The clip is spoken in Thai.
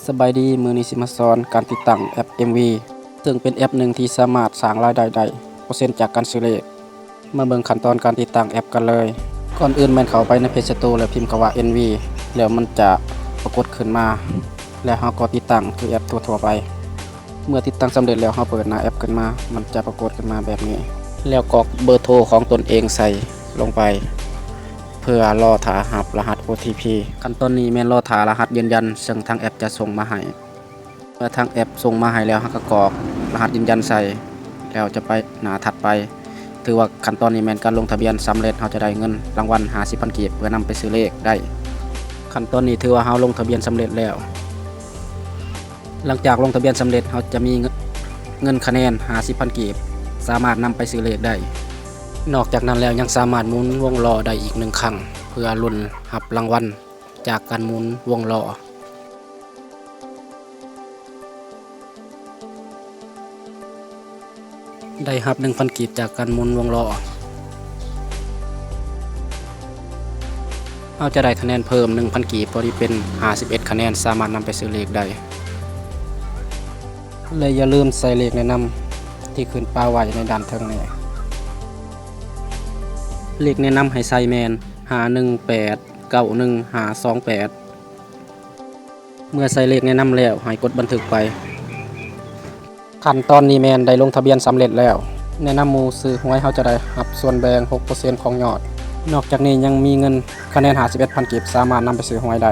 สบายดีมือนี้สิมาสอนการติดตั้งแอป MV ซึ่งเป็นแอปหนึ่งที่สามารถสร้างรายได้ได้เปอร์เซ็นต์จากการซื้อเลขมาเบิ่งขั้นตอนการติดตั้งแอปกันเลยก่อนอื่นแม่นเข้าไปใน Play Store แล้วพิมพ์คำว่า MV แล้วมันจะปรากฏขึ้นมาแล้วเราก็ติดตั้งคือแอปทั่วๆไปเมื่อติดตั้งสำเร็จแล้วเราเปิดหน้าแอปขึ้นมามันจะปรากฏขึ้นมาแบบนี้แล้วกรอกเบอร์โทรของตนเองใส่ลงไปเพื่อรอถารับรหัส OTP ขั้นตอนนี้แม่นรอถารหัสยืนยันซึ่งทางแอปจะส่งมาให้เมื่อทางแอปส่งมาให้แล้วเราก็กรอกรหัสยืนยันใส่แล้วจะไปหน้าถัดไปถือว่าขั้นตอนนี้แม่นการลงทะเบียนสำเร็จเราจะได้เงินรางวัล 50,000 กีบเพื่อนำไปซื้อเลขได้ขั้นตอนนี้ถือว่าเราลงทะเบียนสำเร็จแล้วหลังจากลงทะเบียนสำเร็จเราจะมีเงินคะแนน 50,000 กีบสามารถนำไปซื้อเลขได้นอกจากนั้นแล้วยังสามารถหมุนวงล้อได้อีก1 ครั้งเพื่อลุ้นรับรางวัลจากการหมุนวงล้อได้รับ 1,000 กีบจากการหมุนวงล้อเราจะได้คะแนนเพิ่ม 1,000 กีบพอดีเป็น51 คะแนนสามารถนำไปซื้อเลขได้เลยอย่าลืมใส่เลขแนะนำที่ขึ้นป้ายไว้ในด้านเทิงนี้เลขแนะนำให้ใส่แมน518 91 528เมื่อใส่เลขแนะนำแล้วให้กดบันทึกไปขั้นตอนนี้แมนได้ลงทะเบียนสำเร็จแล้วแนะนำหมู่ซื้อหวยเขาจะได้รับส่วนแบ่ง 6% ของยอดนอกจากนี้ยังมีเงินคะแนน 51,000 กีบสามารถนำไปซื้อหวยได้